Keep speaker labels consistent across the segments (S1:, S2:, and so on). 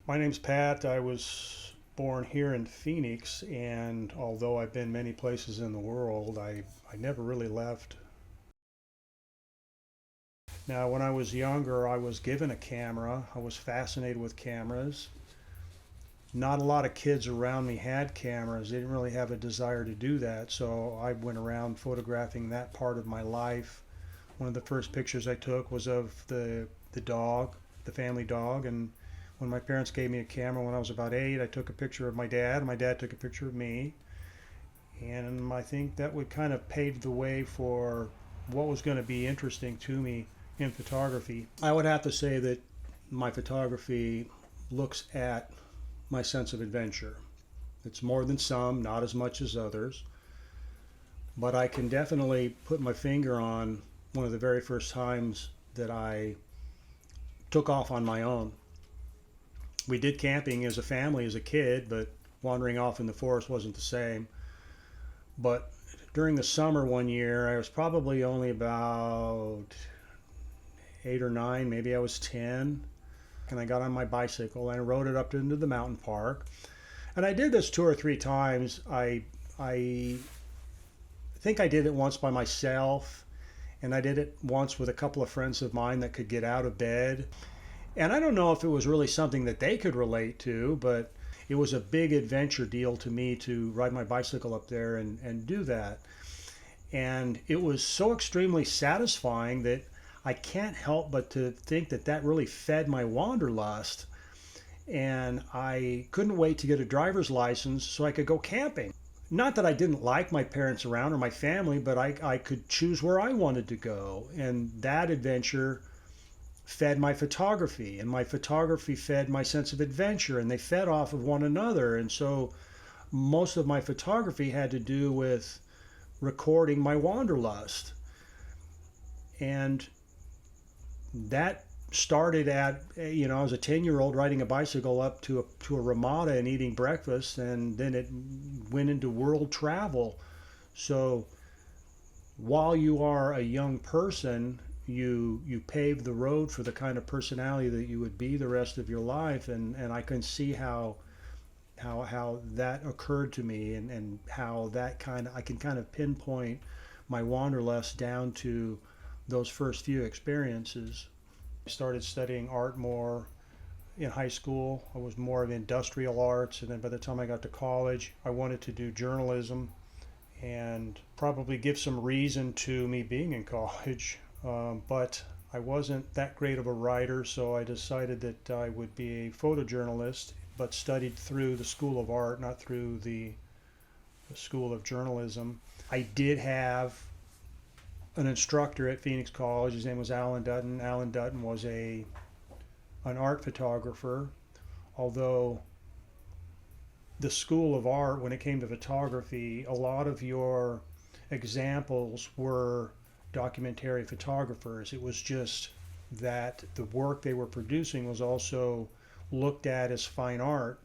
S1: My name's Pat. I was born here in Phoenix, and although I've been many places in the world, I never really left. Now, when I was younger, I was given a camera. I was fascinated with cameras. Not a lot of kids around me had cameras. They didn't really have a desire to do that, so I went around photographing that part of my life. One of the first pictures I took was of the dog, the family dog, and when my parents gave me a camera when I was about 8, I took a picture of my dad, and my dad took a picture of me. And I think that would kind of pave the way for what was going to be interesting to me in photography. I would have to say that my photography looks at my sense of adventure. It's more than some, not as much as others, but I can definitely put my finger on one of the very first times that I took off on my own. We did camping as a family as a kid, but wandering off in the forest wasn't the same. But during the summer one year, I was probably only about 8 or 9, maybe I was 10, and I got on my bicycle and I rode it up into the mountain park. And I did this 2 or 3 times. I think I did it once by myself, and I did it once with a couple of friends of mine that could get out of bed. And I don't know if it was really something that they could relate to, but it was a big adventure deal to me to ride my bicycle up there and do that. And it was so extremely satisfying that I can't help but to think that that really fed my wanderlust. And I couldn't wait to get a driver's license so I could go camping. Not that I didn't like my parents around or my family, but I could choose where I wanted to go. And that adventure fed my photography, and my photography fed my sense of adventure, and they fed off of one another. And so most of my photography had to do with recording my wanderlust. And that started at, I was a 10-year-old riding a bicycle up to a Ramada and eating breakfast, and then it went into world travel. So while you are a young person, you pave the road for the kind of personality that you would be the rest of your life. And I can see how that occurred to me, and how that kind of I can kind of pinpoint my wanderlust down to those first few experiences. I started studying art more in high school. I was more of industrial arts, and then by the time I got to college, I wanted to do journalism, and probably give some reason to me being in college. But I wasn't that great of a writer, so I decided that I would be a photojournalist, but studied through the School of Art, not through the School of Journalism. I did have an instructor at Phoenix College. His name was Alan Dutton. Alan Dutton was an art photographer, although the School of Art, when it came to photography, a lot of your examples were documentary photographers. It was just that the work they were producing was also looked at as fine art,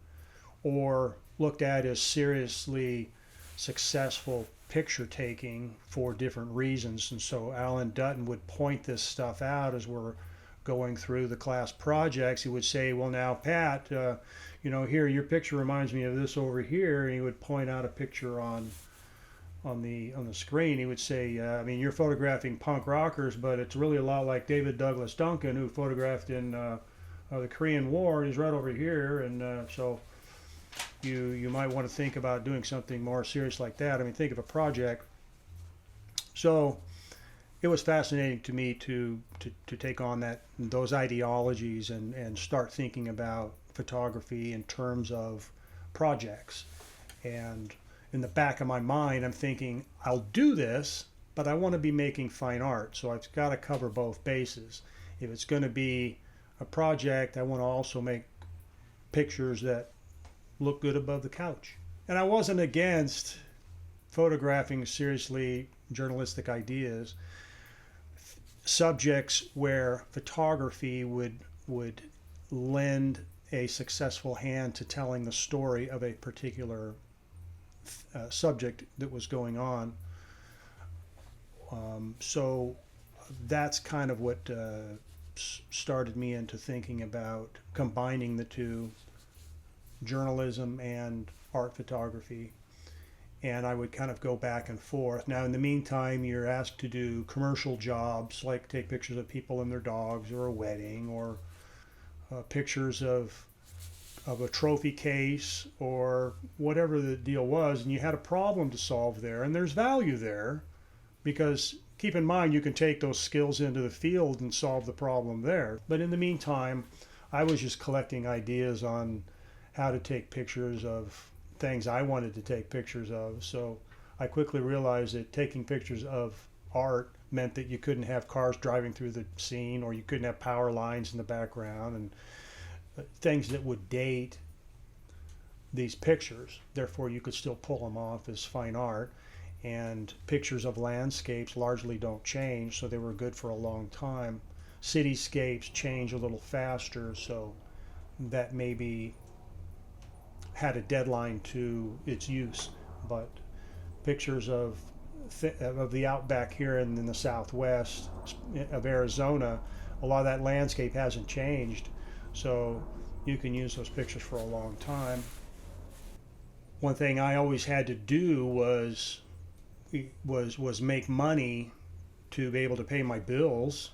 S1: or looked at as seriously successful picture taking for different reasons. And so Alan Dutton would point this stuff out as we're going through the class projects. He would say, well, now, Pat, here, your picture reminds me of this over here. And he would point out a picture on the screen. He would say, you're photographing punk rockers, but it's really a lot like David Douglas Duncan, who photographed in the Korean War. He's right over here, and so you might want to think about doing something more serious like that. Think of a project. So it was fascinating to me to take on those ideologies and start thinking about photography in terms of projects. And in the back of my mind, I'm thinking, I'll do this, but I want to be making fine art, so I've got to cover both bases. If it's going to be a project, I want to also make pictures that look good above the couch. And I wasn't against photographing seriously journalistic ideas, subjects where photography would lend a successful hand to telling the story of a particular subject that was going on. So that's kind of what started me into thinking about combining the two. journalism and art photography. And I would kind of go back and forth. Now, in the meantime, you're asked to do commercial jobs, like take pictures of people and their dogs, or a wedding, or pictures of a trophy case, or whatever the deal was. And you had a problem to solve there, and there's value there, because keep in mind, you can take those skills into the field and solve the problem there. But in the meantime, I was just collecting ideas on how to take pictures of things I wanted to take pictures of. So I quickly realized that taking pictures of art meant that you couldn't have cars driving through the scene, or you couldn't have power lines in the background, and things that would date these pictures. Therefore, you could still pull them off as fine art. And pictures of landscapes largely don't change, so they were good for a long time. Cityscapes change a little faster, so that maybe had a deadline to its use. But pictures of the outback here in the southwest of Arizona, a lot of that landscape hasn't changed, so you can use those pictures for a long time. One thing I always had to do was make money to be able to pay my bills.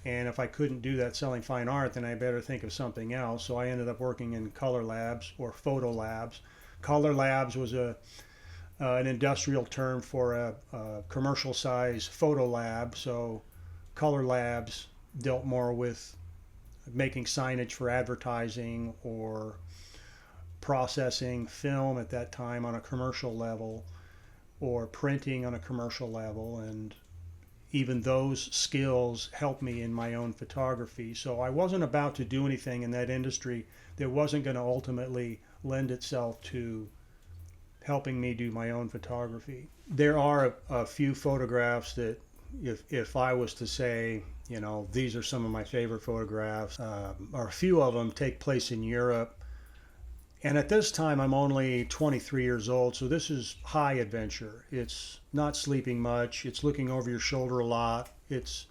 S1: And if I couldn't do that selling fine art, then I better think of something else. So I ended up working in color labs or photo labs. Color labs was an industrial term for a commercial size photo lab. So color labs dealt more with making signage for advertising or processing film at that time on a commercial level, or printing on a commercial level, and even those skills helped me in my own photography. So I wasn't about to do anything in that industry that wasn't going to ultimately lend itself to helping me do my own photography. There are a few photographs that if I was to say, you know, these are some of my favorite photographs, or a few of them take place in Europe. And at this time, I'm only 23 years old, so this is high adventure. It's not sleeping much. It's looking over your shoulder a lot. It's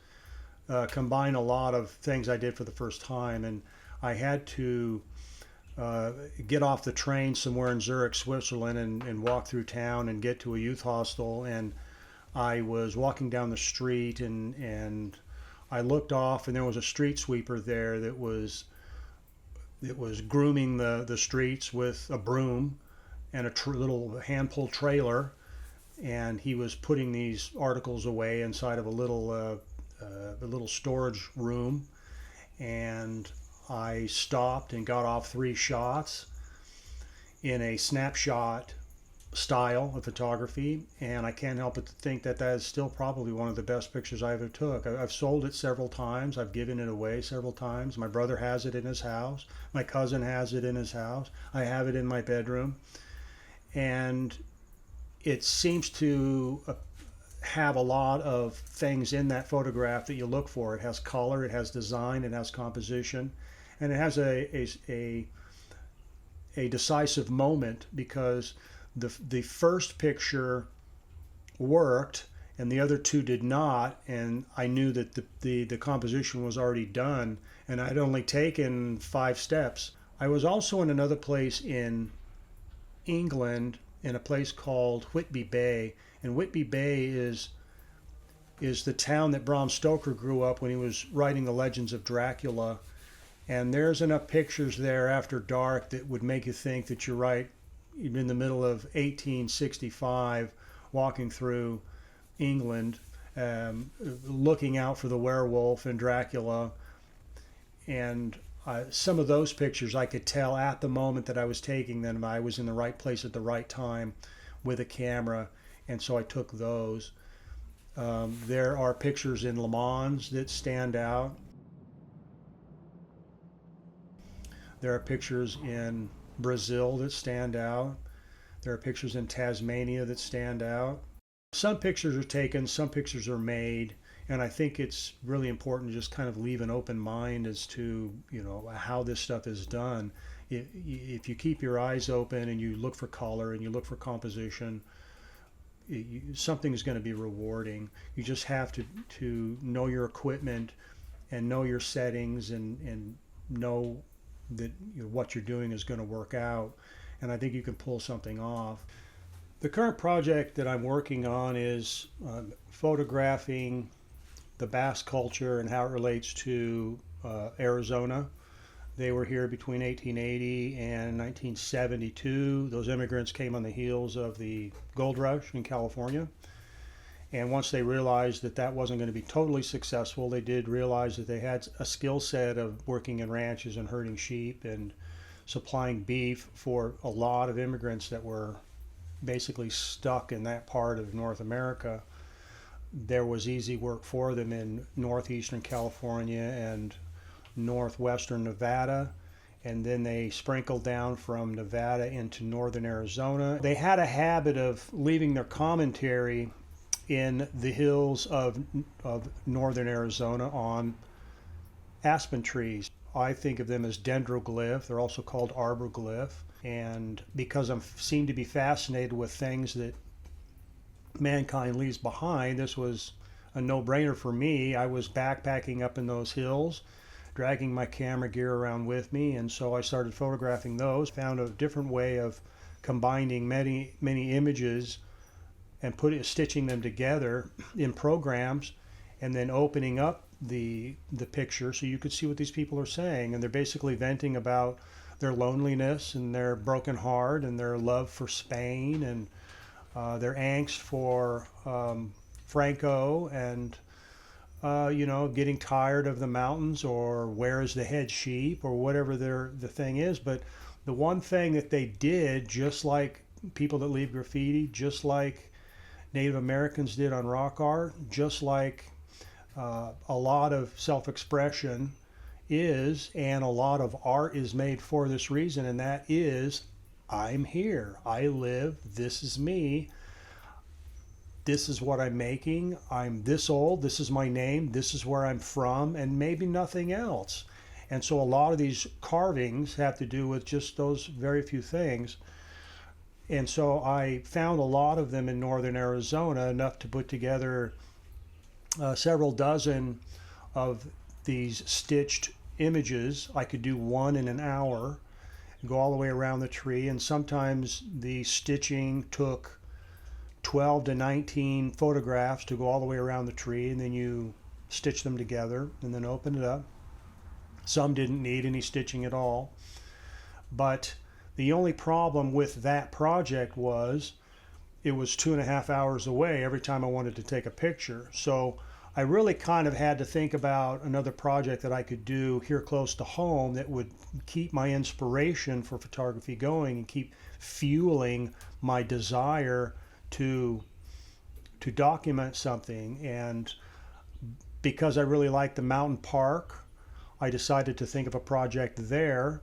S1: combined a lot of things I did for the first time. And I had to get off the train somewhere in Zurich, Switzerland, and walk through town and get to a youth hostel. And I was walking down the street, and I looked off, and there was a street sweeper there that was grooming the streets with a broom and a little hand-pulled trailer, and he was putting these articles away inside of a little storage room. And I stopped and got off 3 shots in a snapshot style of photography, and I can't help but to think that that is still probably one of the best pictures I ever took. I've sold it several times. I've given it away several times. My brother has it in his house. My cousin has it in his house. I have it in my bedroom. And it seems to have a lot of things in that photograph that you look for. It has color, it has design, it has composition, and it has a decisive moment, because the first picture worked and the other 2 did not, and I knew that the composition was already done, and I'd only taken 5 steps. I was also in another place in England, in a place called Whitby Bay, and Whitby Bay is the town that Bram Stoker grew up when he was writing the Legends of Dracula. And there's enough pictures there after dark that would make you think that you're right in the middle of 1865, walking through England, looking out for the werewolf and Dracula. And some of those pictures I could tell at the moment that I was taking them, I was in the right place at the right time with a camera, and so I took those. There are pictures in Le Mans that stand out. There are pictures in Brazil that stand out. There are pictures in Tasmania that stand out. Some pictures are taken, some pictures are made, and I think it's really important to just kind of leave an open mind as to, you know, how this stuff is done. If you keep your eyes open and you look for color and you look for composition, something is going to be rewarding. You just have to know your equipment and know your settings and know that what you're doing is going to work out, and I think you can pull something off. The current project that I'm working on is photographing the Basque culture and how it relates to Arizona. They were here between 1880 and 1972. Those immigrants came on the heels of the gold rush in California. And once they realized that that wasn't going to be totally successful, they did realize that they had a skill set of working in ranches and herding sheep and supplying beef for a lot of immigrants that were basically stuck in that part of North America. There was easy work for them in northeastern California and northwestern Nevada, and then they sprinkled down from Nevada into northern Arizona. They had a habit of leaving their commentary in the hills of northern Arizona on aspen trees. I think of them as dendroglyph. They're also called arborglyph. And because I seem to be fascinated with things that mankind leaves behind, this was a no-brainer for me. I was backpacking up in those hills, dragging my camera gear around with me, and so I started photographing those. Found a different way of combining many images and stitching them together in programs, and then opening up the picture so you could see what these people are saying. And they're basically venting about their loneliness and their broken heart and their love for Spain and their angst for Franco and getting tired of the mountains, or where is the head sheep, or whatever the thing is. But the one thing that they did, just like people that leave graffiti, just like Native Americans did on rock art, just like a lot of self-expression is, and a lot of art is made for this reason, and that is, I'm here, I live, this is me, this is what I'm making, I'm this old, this is my name, this is where I'm from, and maybe nothing else. And so a lot of these carvings have to do with just those very few things. And so I found a lot of them in northern Arizona, enough to put together several dozen of these stitched images. I could do one in an hour, go all the way around the tree, and sometimes the stitching took 12 to 19 photographs to go all the way around the tree, and then you stitch them together and then open it up. Some didn't need any stitching at all, but the only problem with that project was it was 2.5 hours away every time I wanted to take a picture. So I really kind of had to think about another project that I could do here close to home that would keep my inspiration for photography going and keep fueling my desire to document something. And because I really like the mountain park, I decided to think of a project there.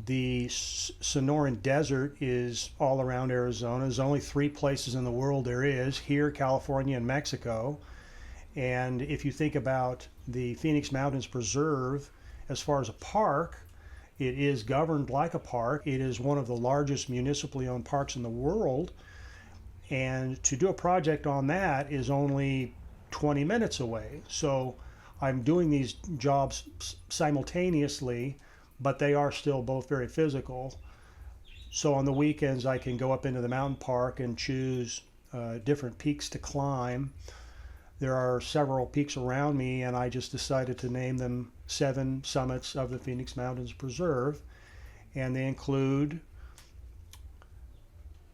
S1: The Sonoran Desert is all around Arizona. There's only 3 places in the world there is: here, California, and Mexico. And if you think about the Phoenix Mountains Preserve, as far as a park, it is governed like a park. It is one of the largest municipally owned parks in the world. And to do a project on that is only 20 minutes away. So I'm doing these jobs simultaneously, but they are still both very physical. So on the weekends, I can go up into the mountain park and choose different peaks to climb. There are several peaks around me, and I just decided to name them 7 summits of the Phoenix Mountains Preserve. And they include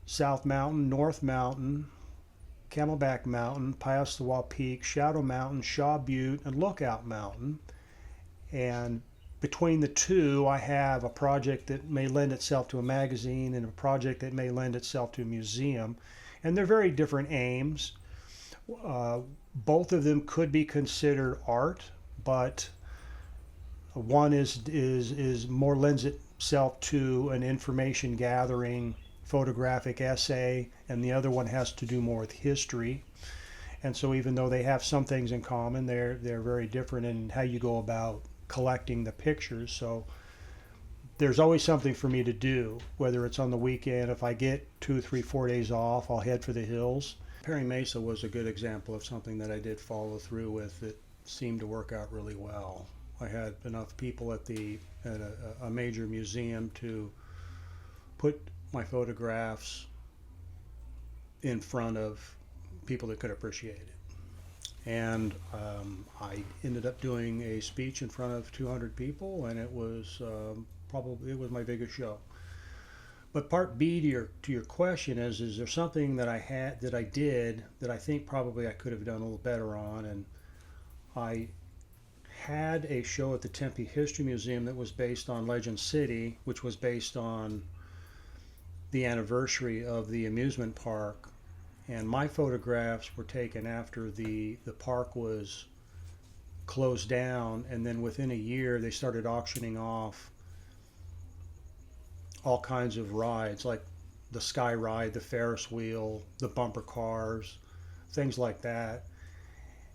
S1: South Mountain, North Mountain, Camelback Mountain, Piastawa Peak, Shadow Mountain, Shaw Butte, and Lookout Mountain. And between the two, I have a project that may lend itself to a magazine and a project that may lend itself to a museum. And they're very different aims. Both of them could be considered art, but one is more lends itself to an information gathering photographic essay, and the other one has to do more with history. And so even though they have some things in common, they're very different in how you go about collecting the pictures. So there's always something for me to do, whether it's on the weekend. If I get 2, 3, 4 days off, I'll head for the hills. Perry Mesa was a good example of something that I did follow through with that seemed to work out really well. I had enough people at a major museum to put my photographs in front of people that could appreciate it. And I ended up doing a speech in front of 200 people, and it was it was my biggest show. But part B to your question is there something that I did that I think probably I could have done a little better on? And I had a show at the Tempe History Museum that was based on Legend City, which was based on the anniversary of the amusement park. And my photographs were taken after the park was closed down, and then within a year they started auctioning off all kinds of rides, like the Sky Ride, the Ferris wheel, the bumper cars, things like that.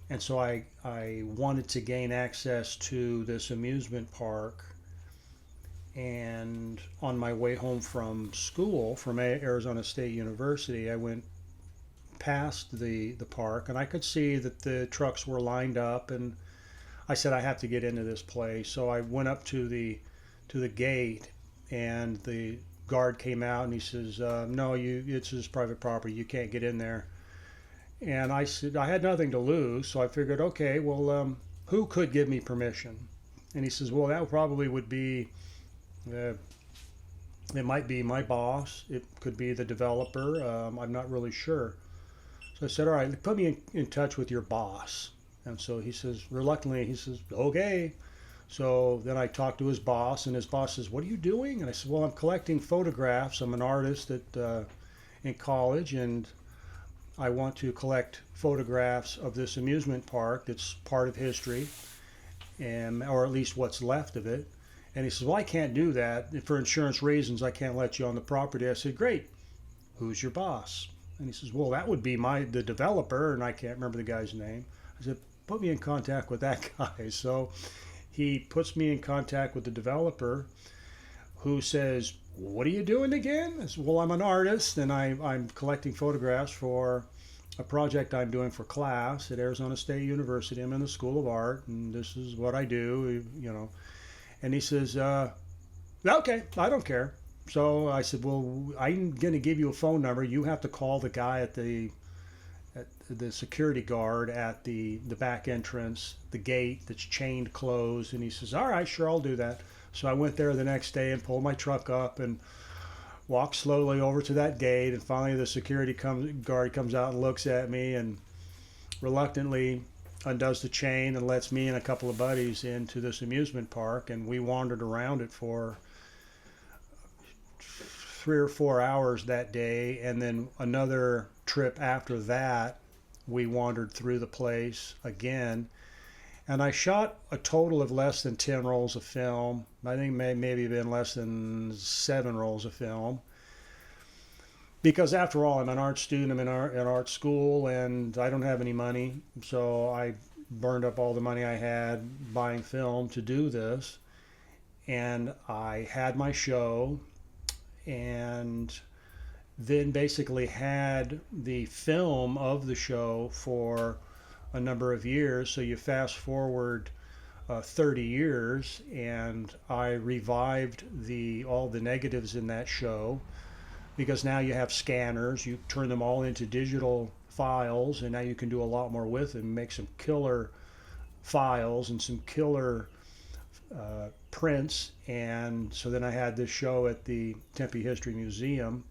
S1: And so I wanted to gain access to this amusement park. And on my way home from school, from Arizona State University, I went past the park, and I could see that the trucks were lined up, and I said, I have to get into this place. So I went up to the gate, and the guard came out and he says, no, it's his private property, you can't get in there. And I said, I had nothing to lose, so I figured, okay, well, who could give me permission? And he says, well, that probably would be it might be my boss, it could be the developer, I'm not really sure. So I said, all right, put me in touch with your boss. And so he says, reluctantly, he says, okay. So then I talked to his boss, and his boss says, what are you doing? And I said, well, I'm collecting photographs. I'm an artist in college, and I want to collect photographs of this amusement park that's part of history, or at least what's left of it. And he says, well, I can't do that. For insurance reasons, I can't let you on the property. I said, great. Who's your boss? And he says, well, that would be the developer, and I can't remember the guy's name. I said, put me in contact with that guy. So he puts me in contact with the developer, who says, what are you doing again? I said, well, I'm an artist, and I'm collecting photographs for a project I'm doing for class at Arizona State University. I'm in the School of Art, and this is what I do, you know. And he says, okay, I don't care. So I said, well, I'm going to give you a phone number. You have to call the guy at the security guard at the back entrance, the gate that's chained closed. And he says, all right, sure, I'll do that. So I went there the next day and pulled my truck up and walked slowly over to that gate. And finally the security guard comes out and looks at me and reluctantly undoes the chain and lets me and a couple of buddies into this amusement park. And we wandered around it for 3 or 4 hours that day, and then another trip after that we wandered through the place again. And I shot a total of less than 10 rolls of film. I think maybe been less than 7 rolls of film, because after all, I'm an art student, I'm in art school, and I don't have any money, so I burned up all the money I had buying film to do this. And I had my show, and then basically had the film of the show for a number of years. So you fast forward 30 years, and I revived all the negatives in that show, because now you have scanners, you turn them all into digital files, and now you can do a lot more with them, make some killer files and some killer prints. And so then I had this show at the Tempe History Museum.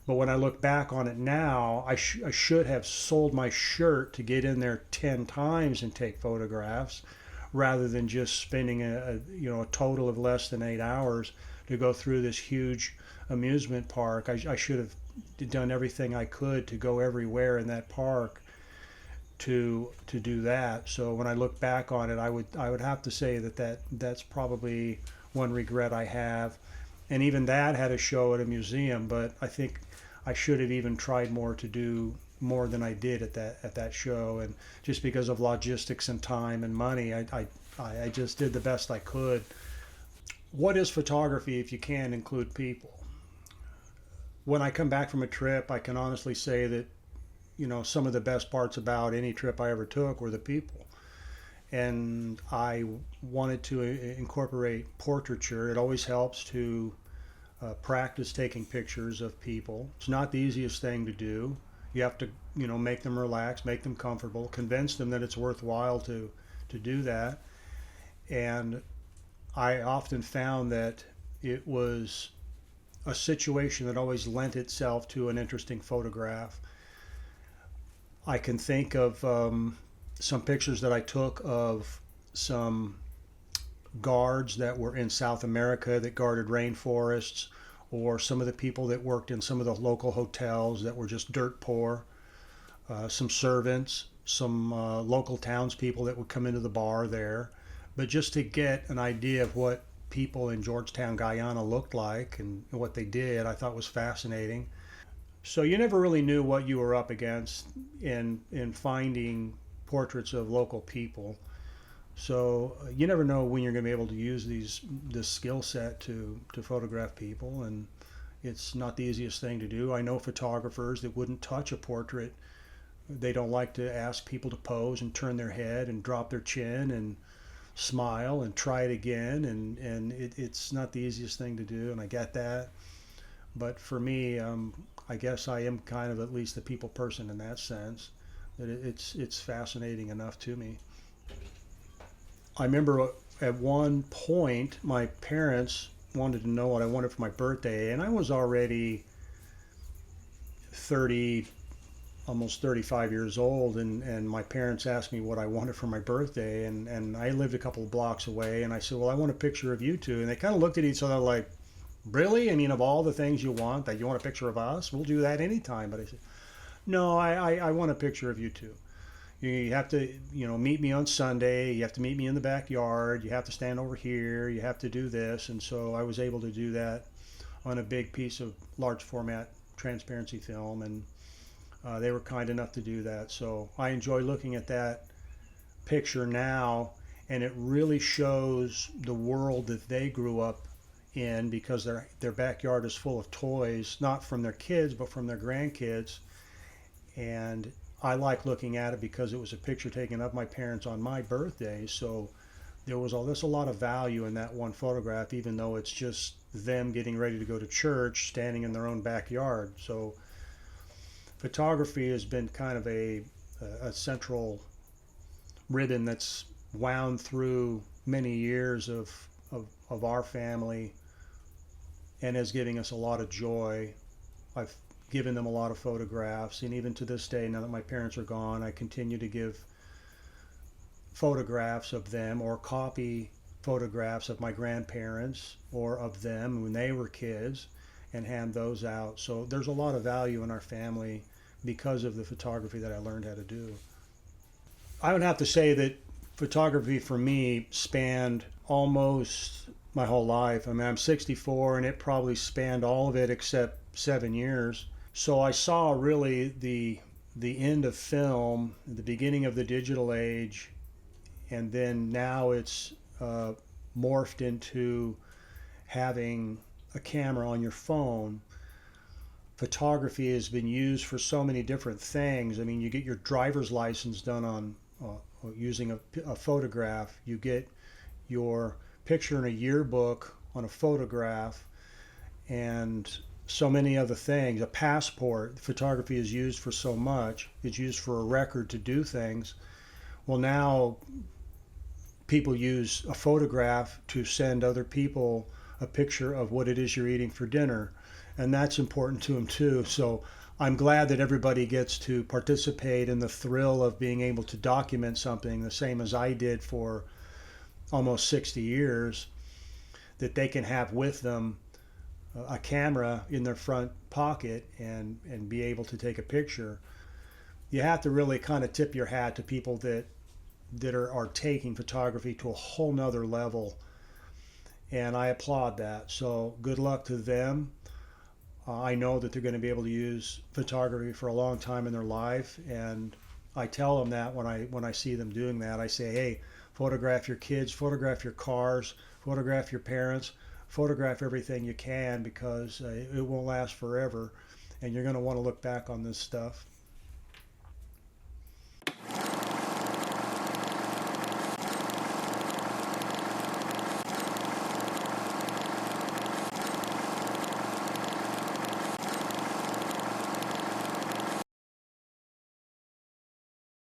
S1: But when I look back on it now, I should have sold my shirt to get in there 10 times and take photographs, rather than just spending a total of less than 8 hours to go through this huge amusement park. I should have done everything I could to go everywhere in that park to do that. So when I look back on it, I would have to say that's probably one regret I have. And even that had a show at a museum, but I think I should have even tried more to do more than I did at that show. And just because of logistics and time and money, I just did the best I could. What is photography if you can't include people? When I come back from a trip, I can honestly say that some of the best parts about any trip I ever took were the people. and I wanted to incorporate portraiture. It always helps to practice taking pictures of people. It's not the easiest thing to do. You have to, make them relax, make them comfortable, convince them that it's worthwhile to do that. And I often found that it was a situation that always lent itself to an interesting photograph. I can think of some pictures that I took of some guards that were in South America that guarded rainforests, or some of the people that worked in some of the local hotels that were just dirt poor, some servants, some local townspeople that would come into the bar there. But just to get an idea of what people in Georgetown, Guyana looked like and what they did, I thought was fascinating. So you never really knew what you were up against in finding portraits of local people. So you never know when you're going to be able to use this skill set to photograph people, and it's not the easiest thing to do. I know photographers that wouldn't touch a portrait. They don't like to ask people to pose and turn their head and drop their chin and smile and try it again, and it's not the easiest thing to do, and I get that. But for me, I guess I am kind of at least a people person in that sense, that it's fascinating enough to me. I remember at one point my parents wanted to know what I wanted for my birthday, and I was already 30, almost 35 years old, and my parents asked me what I wanted for my birthday, and I lived a couple of blocks away, and I said, well, I want a picture of you two. And they kind of looked at each other like, really? I mean, of all the things you want, that you want a picture of us? We'll do that anytime. But I said, no, I want a picture of you two. You have to, meet me on Sunday. You have to meet me in the backyard. You have to stand over here. You have to do this. And so I was able to do that on a big piece of large format transparency film, and they were kind enough to do that. So I enjoy looking at that picture now, and it really shows the world that they grew up in, because their backyard is full of toys, not from their kids, but from their grandkids. And I like looking at it because it was a picture taken of my parents on my birthday. So there's a lot of value in that one photograph, even though it's just them getting ready to go to church, standing in their own backyard. So photography has been kind of a central ribbon that's wound through many years of our family, and is giving us a lot of joy. I've given them a lot of photographs, and even to this day, now that my parents are gone, I continue to give photographs of them, or copy photographs of my grandparents or of them when they were kids, and hand those out. So there's a lot of value in our family because of the photography that I learned how to do. I would have to say that photography for me spanned almost my whole life. I mean, I'm 64, and it probably spanned all of it except 7 years. So I saw really the end of film, the beginning of the digital age, and then now it's morphed into having a camera on your phone. Photography has been used for so many different things. I mean, you get your driver's license done on using a photograph. You get your picture in a yearbook on a photograph, and so many other things. A passport, photography is used for so much. It's used for a record to do things. Well, now people use a photograph to send other people a picture of what it is you're eating for dinner, and that's important to them too. So I'm glad that everybody gets to participate in the thrill of being able to document something, the same as I did for almost 60 years, that they can have with them a camera in their front pocket and be able to take a picture. You have to really kind of tip your hat to people that are taking photography to a whole nother level, and I applaud that. So good luck to them. I know that they're going to be able to use photography for a long time in their life, and I tell them that when I see them doing that. I say, hey, photograph your kids, photograph your cars, photograph your parents, photograph everything you can, because it won't last forever, and you're going to want to look back on this stuff.